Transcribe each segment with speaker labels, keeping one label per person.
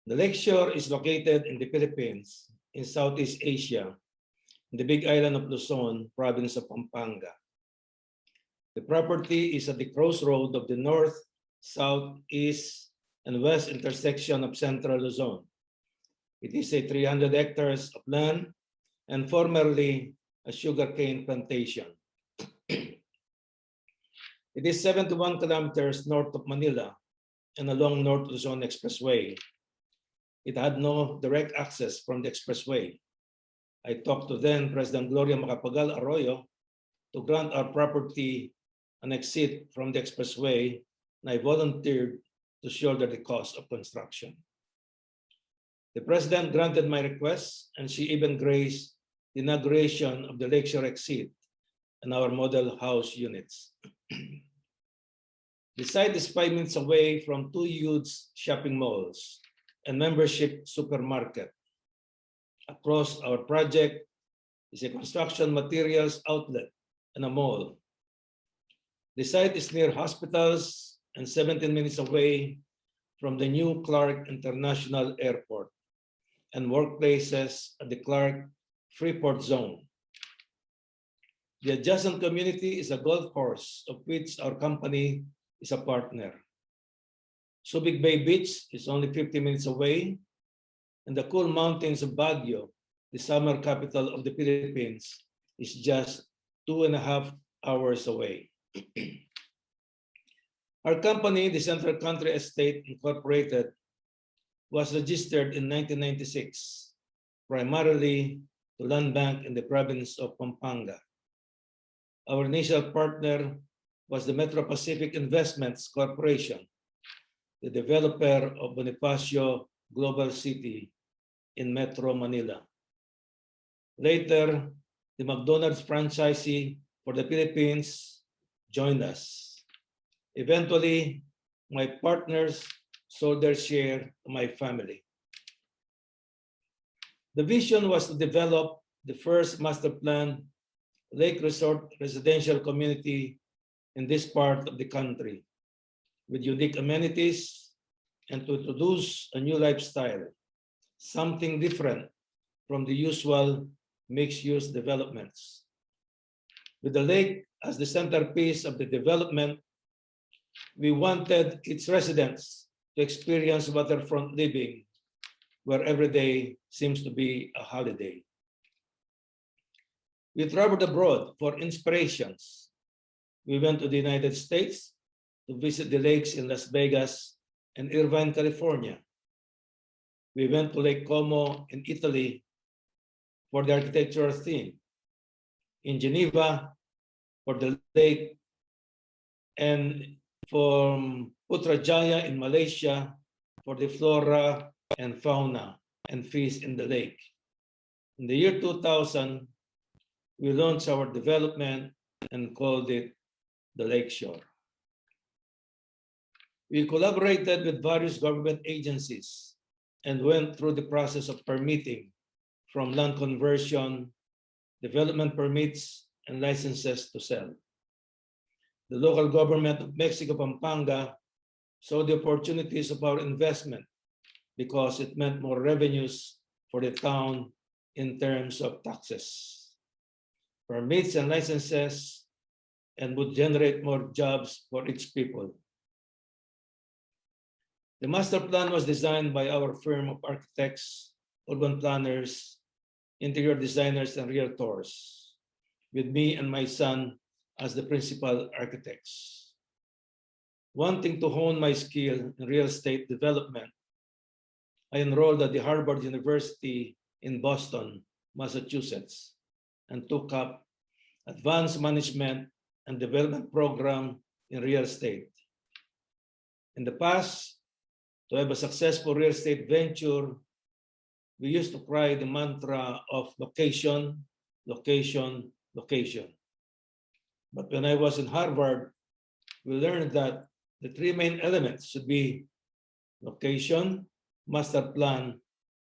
Speaker 1: The Lakeshore is located in the Philippines, in Southeast Asia, in the Big Island of Luzon, province of Pampanga. The property is at the crossroad of the north, south, east, and west intersection of Central Luzon. It is a 300 hectares of land and formerly a sugarcane plantation. It is 71 kilometers north of Manila and along North Luzon Expressway. It had no direct access from the expressway. I talked to then President Gloria Macapagal Arroyo to grant our property an exit from the expressway, and I volunteered to shoulder the cost of construction. The President granted my request, and she even graced the inauguration of the Lakeshore exit and our model house units. The site is 5 minutes away from 2 huge shopping malls and membership supermarket. Across our project is a construction materials outlet and a mall. The site is near hospitals and 17 minutes away from the new Clark International Airport and workplaces at the Clark Freeport Zone. The adjacent community is a golf course of which our company is a partner. Subic Bay Beach is only 50 minutes away, and the cool mountains of Baguio, the summer capital of the Philippines, is just 2.5 hours away. Our company, the Central Country Estate Incorporated, was registered in 1996, primarily to Land Bank in the province of Pampanga. Our initial partner was the Metro Pacific Investments Corporation, the developer of Bonifacio Global City in Metro Manila. Later, the McDonald's franchisee for the Philippines joined us. Eventually, my partners sold their share to my family. The vision was to develop the first master plan lake resort residential community in this part of the country with unique amenities and to introduce a new lifestyle, something different from the usual mixed-use developments. With the lake as the centerpiece of the development, we wanted its residents to experience waterfront living where every day seems to be a holiday. We traveled abroad for inspirations. We went to the United States to visit the lakes in Las Vegas and Irvine, California. We went to Lake Como in Italy for the architectural theme, in Geneva for the lake, and from Putrajaya in Malaysia for the flora and fauna and fish in the lake. In the year 2000, we launched our development and called it the Lakeshore. We collaborated with various government agencies and went through the process of permitting, from land conversion, development permits, and licenses to sell. The local government of Mexico, Pampanga, saw the opportunities of our investment because it meant more revenues for the town in terms of taxes, permits and licenses, and would generate more jobs for its people. The master plan was designed by our firm of architects, urban planners, interior designers, and realtors, with me and my son as the principal architects. Wanting to hone my skill in real estate development, I enrolled at the Harvard University in Boston, Massachusetts, and took up advanced management and development program in real estate. In the past, to have a successful real estate venture, we used to cry the mantra of location, location, location. But when I was in Harvard, we learned that the 3 main elements should be location, master plan,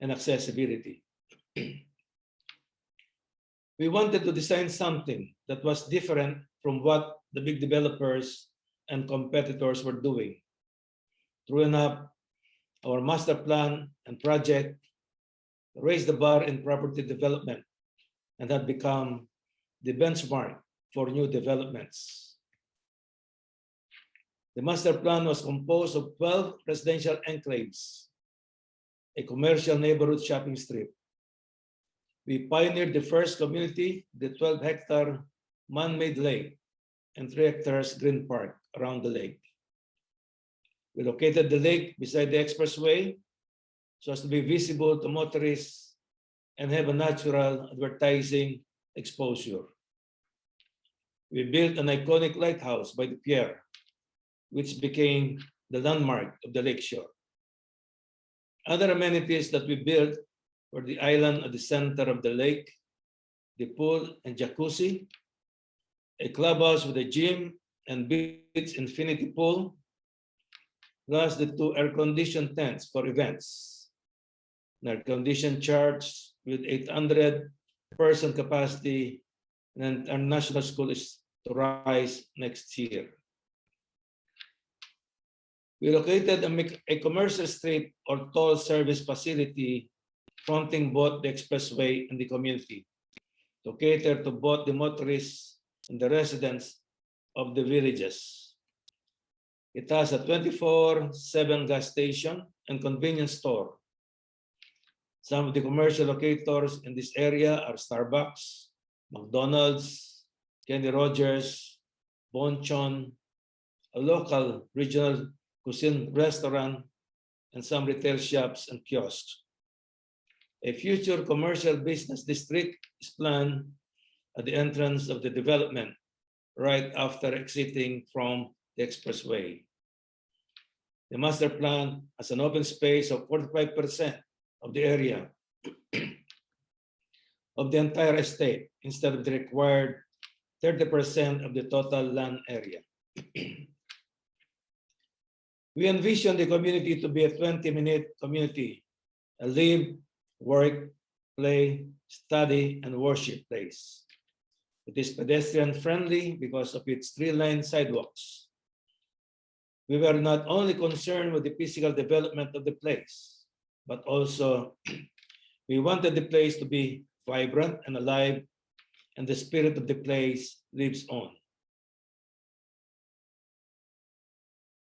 Speaker 1: and accessibility. We wanted to design something that was different from what the big developers and competitors were doing. True enough, Our master plan and project raised the bar in property development and had become the benchmark for new developments. The master plan was composed of 12 residential enclaves, a commercial neighborhood shopping strip. We pioneered the first community, the 12-hectare man-made lake and 3 hectares green park around the lake. We located the lake beside the expressway so as to be visible to motorists and have a natural advertising exposure. We built an iconic lighthouse by the pier, which became the landmark of the Lakeshore. Other amenities that we built were the island at the center of the lake, the pool and jacuzzi, a clubhouse with a gym and beach infinity pool, plus the 2 air-conditioned tents for events, an air-conditioned church with 800-person capacity, and our national school is to rise next year. We located a commercial street or toll service facility fronting both the expressway and the community to cater to both the motorists and the residents of the villages. It has a 24/7 gas station and convenience store. Some of the commercial locators in this area are Starbucks, McDonald's, Kenny Rogers, Bonchon, a local regional cuisine restaurant, and some retail shops and kiosks. A future commercial business district is planned at the entrance of the development right after exiting from the expressway. The master plan has an open space of 45% of the area of the entire estate instead of the required 30% of the total land area. We envision the community to be a 20-minute community, a live, work, play, study, and worship place. It is pedestrian friendly because of its 3-lane sidewalks. We were not only concerned with the physical development of the place, but also we wanted the place to be vibrant and alive, and the spirit of the place lives on.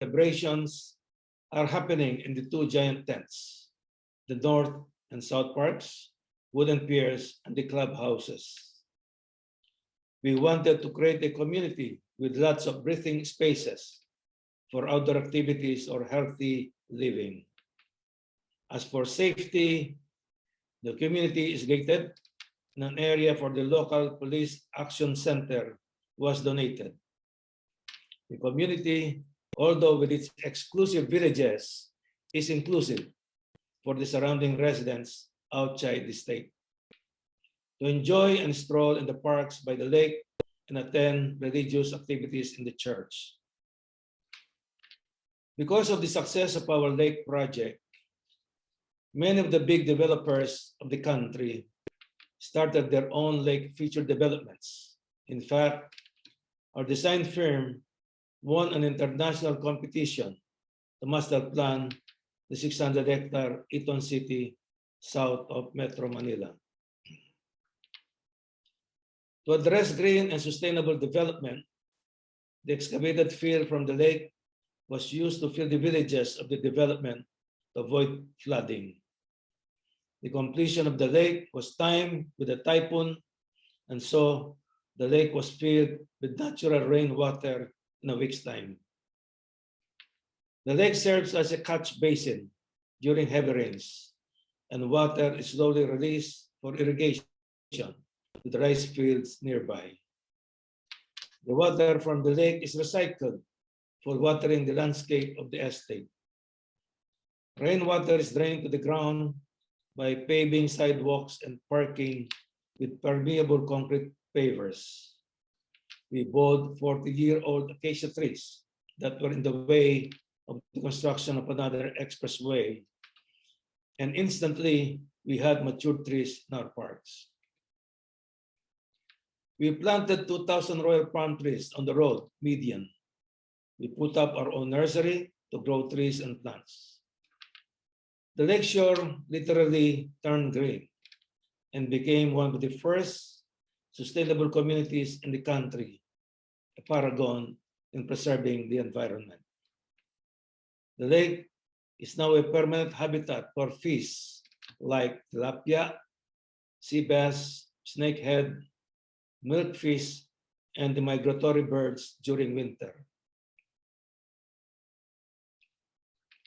Speaker 1: Celebrations are happening in the 2 giant tents, the north and south parks, wooden piers, and the clubhouses. We wanted to create a community with lots of breathing spaces for outdoor activities or healthy living. As for safety, the community is gated and an area for the local police action center was donated. The community, although with its exclusive villages, is inclusive for the surrounding residents outside the state to enjoy and stroll in the parks by the lake and attend religious activities in the church. Because of the success of our lake project, many of the big developers of the country started their own lake feature developments. In fact, our design firm won an international competition to master plan the 600-hectare Eton City south of Metro Manila. To address green and sustainable development, the excavated field from the lake was used to fill the villages of the development to avoid flooding. The completion of the lake was timed with a typhoon, and so the lake was filled with natural rainwater in a week's time. The lake serves as a catch basin during heavy rains, and water is slowly released for irrigation to the rice fields nearby. The water from the lake is recycled for watering the landscape of the estate. Rainwater is drained to the ground by paving sidewalks and parking with permeable concrete pavers. We bought 40-year-old acacia trees that were in the way of the construction of another expressway, and instantly we had mature trees in our parks. We planted 2,000 royal palm trees on the road median. We put up our own nursery to grow trees and plants. The Lakeshore literally turned green and became one of the first sustainable communities in the country, a paragon in preserving the environment. The lake is now a permanent habitat for fish like tilapia, sea bass, snakehead, milkfish, and the migratory birds during winter.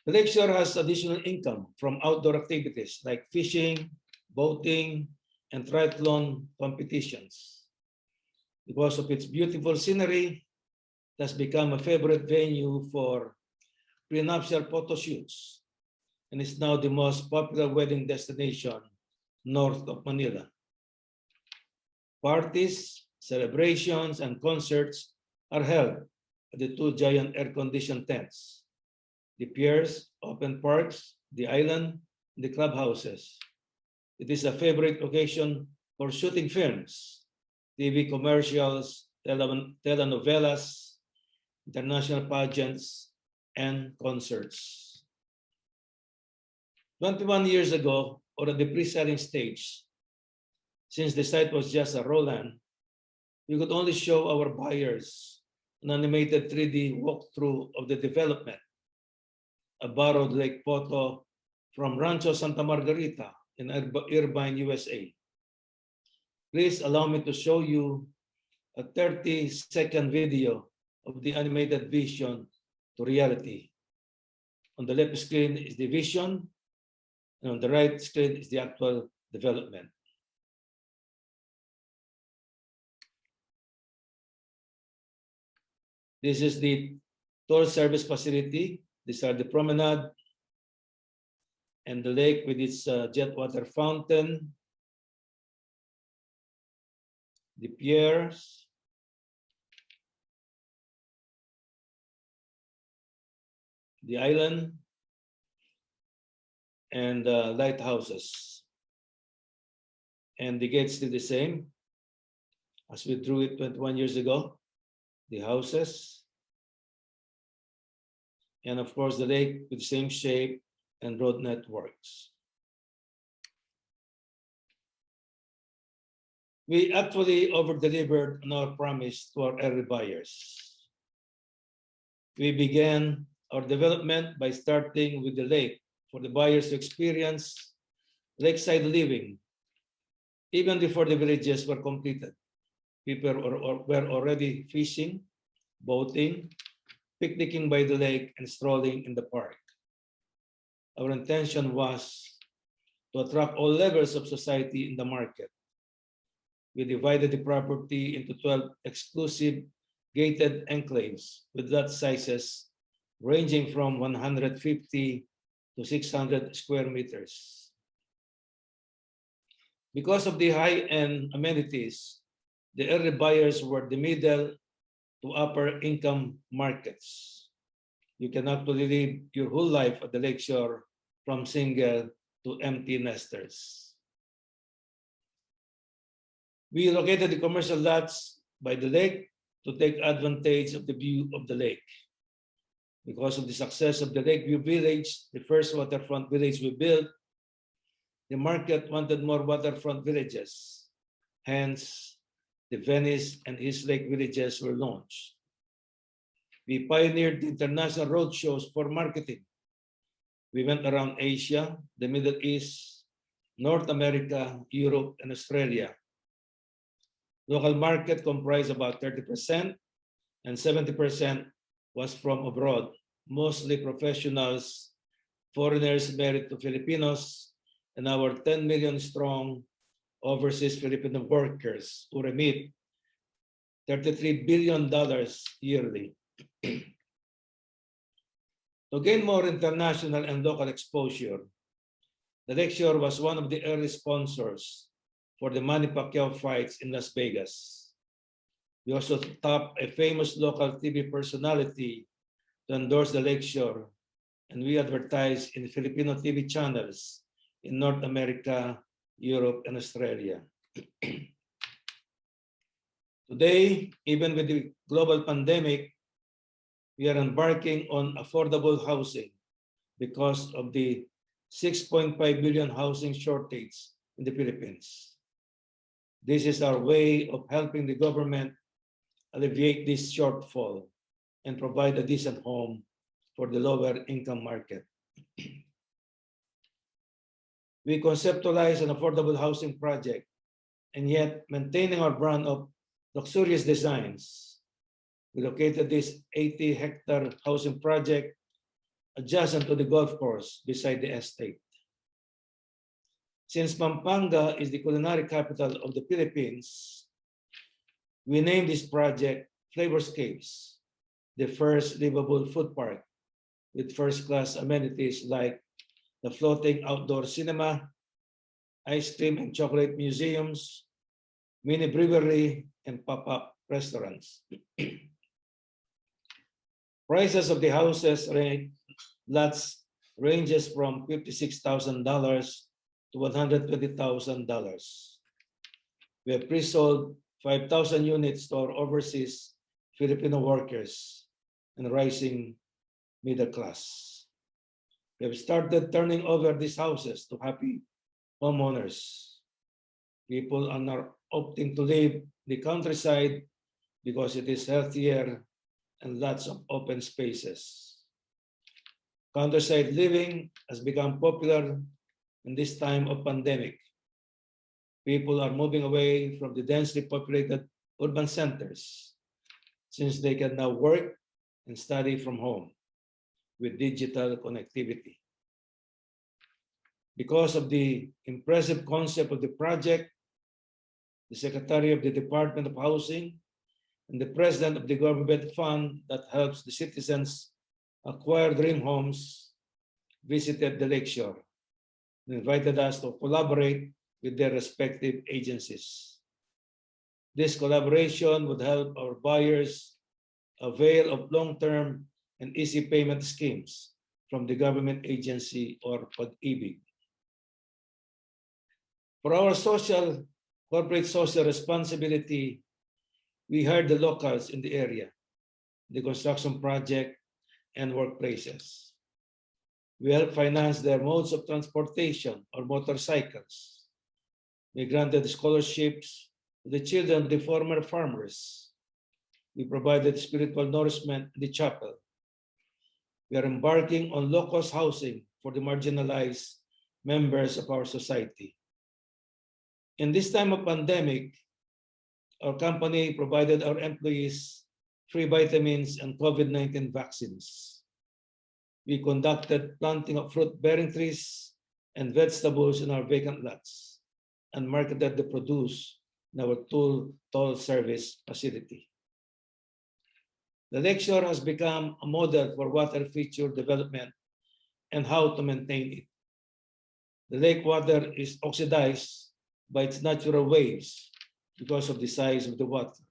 Speaker 1: The Lakeshore has additional income from outdoor activities like fishing, boating, and triathlon competitions. Because of its beautiful scenery, it has become a favorite venue for prenuptial photo shoots and is now the most popular wedding destination north of Manila. Parties, celebrations, and concerts are held at the two giant air-conditioned tents, the piers, open parks, the island, the clubhouses. It is a favorite occasion for shooting films, TV commercials, telenovelas, international pageants, and concerts. 21 years ago, or at the pre-selling stage, since the site was just a raw land, we could only show our buyers an animated 3D walkthrough of the development, a borrowed lake photo from Rancho Santa Margarita in Irvine, USA. Please allow me to show you a 30-second video of the animated vision to reality. On the left screen is the vision, and on the right screen is the actual development. This is the tour service facility. These are the promenade and the lake with its jet water fountain, the piers, the island, and lighthouses. And the gate's still the same as we drew it 21 years ago. The houses, and of course the lake with the same shape and road networks. We actually over-delivered on our promise to our early buyers. We began our development by starting with the lake for the buyers to experience lakeside living even before the villages were completed. People were already fishing, boating, picnicking by the lake, and strolling in the park. Our intention was to attract all levels of society in the market. We divided the property into 12 exclusive gated enclaves with lot sizes ranging from 150 to 600 square meters. Because of the high-end amenities, the early buyers were the middle to upper income markets. You can actually live your whole life at the Lakeshore from single to empty nesters. We located the commercial lots by the lake to take advantage of the view of the lake. Because of the success of the Lakeview Village, the first waterfront village we built, the market wanted more waterfront villages. Hence, the Venice and East Lake villages were launched. We pioneered the international roadshows for marketing. We went around Asia, the Middle East, North America, Europe, and Australia. Local market comprised about 30%, and 70% was from abroad, mostly professionals, foreigners married to Filipinos, and our 10 million strong overseas Filipino workers who remit $33 billion yearly. To gain more international and local exposure, the Lakeshore was one of the early sponsors for the Manny Pacquiao fights in Las Vegas. We also tapped a famous local TV personality to endorse the Lakeshore, and we advertised in Filipino TV channels in North America, Europe, and Australia. Today, even with the global pandemic, we are embarking on affordable housing because of the 6.5 billion housing shortage in the Philippines. This is our way of helping the government alleviate this shortfall and provide a decent home for the lower income market. We conceptualize an affordable housing project and yet maintaining our brand of luxurious designs. We located this 80-hectare housing project adjacent to the golf course beside the estate. Since Pampanga is the culinary capital of the Philippines, we named this project Flavorscapes, the first livable food park with first-class amenities like the floating outdoor cinema, ice cream and chocolate museums, mini brewery, and pop-up restaurants. Prices of the houses lots ranges from $56,000 to $120,000. We have pre-sold 5,000 units to our overseas Filipino workers and rising middle class. We have started turning over these houses to happy homeowners. People are now opting to live the countryside because it is healthier and lots of open spaces. Countryside living has become popular in this time of pandemic. People are moving away from the densely populated urban centers since they can now work and study from home with digital connectivity. Because of the impressive concept of the project, the Secretary of the Department of Housing and the President of the Government Fund that helps the citizens acquire dream homes visited the Lakeshore and invited us to collaborate with their respective agencies. This collaboration would help our buyers avail of long-term and easy payment schemes from the government agency or FIABCI. For our corporate social responsibility, we hired the locals in the area, the construction project, and workplaces. We help finance their modes of transportation or motorcycles. We granted scholarships to the children of the former farmers. We provided spiritual nourishment in the chapel. We are embarking on low-cost housing for the marginalized members of our society. In this time of pandemic, our company provided our employees free vitamins and COVID-19 vaccines. We conducted planting of fruit-bearing trees and vegetables in our vacant lots and marketed the produce in our toll service facility. The Lakeshore has become a model for water feature development and how to maintain it. The lake water is oxidized by its natural waves because of the size of the water.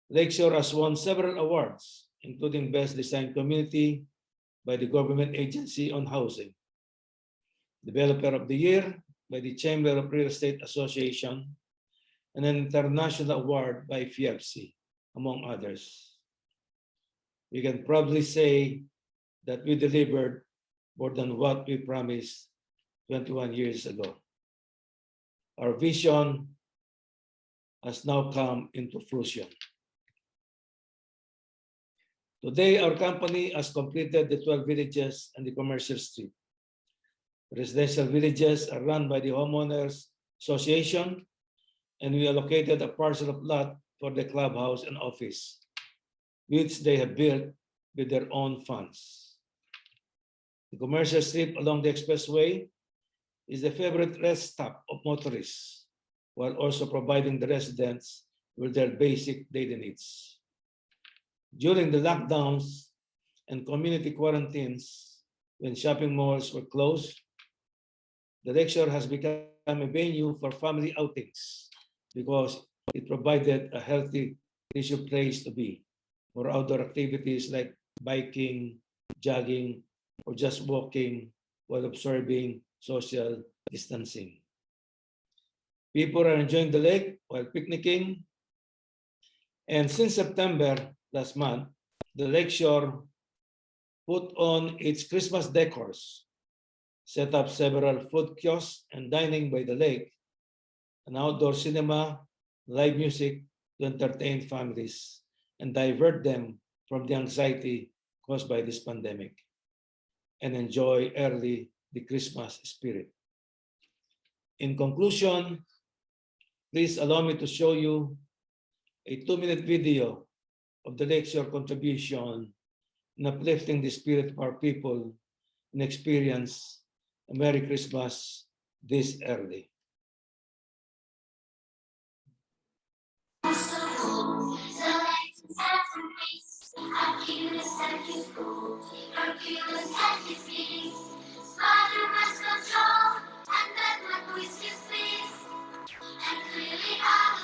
Speaker 1: Lakeshore has won several awards, including Best Design Community by the Government Agency on Housing, Developer of the Year by the Chamber of Real Estate Association, and an international award by FIABCI, among others. We can probably say that we delivered more than what we promised 21 years ago. Our vision has now come into fruition. Today, our company has completed the 12 villages and the commercial street. Residential villages are run by the Homeowners Association, and we allocated a parcel of lot for the clubhouse and office, which they have built with their own funds. The commercial strip along the expressway is the favorite rest stop of motorists, while also providing the residents with their basic daily needs. During the lockdowns and community quarantines, when shopping malls were closed, the Lakeshore has become a venue for family outings because it provided a healthy leisure place to be for outdoor activities like biking, jogging, or just walking while observing social distancing. People are enjoying the lake while picnicking. And since September last month, the Lakeshore put on its Christmas decors set up several food kiosks and dining by the lake, an outdoor cinema, live music to entertain families and divert them from the anxiety caused by this pandemic, and enjoy early the Christmas spirit. In conclusion, please allow me to show you a 2-minute video of the Lakeshore contribution in uplifting the spirit of our people and experience a Merry Christmas this early.
Speaker 2: Father must control, and that my voice is please. And clearly I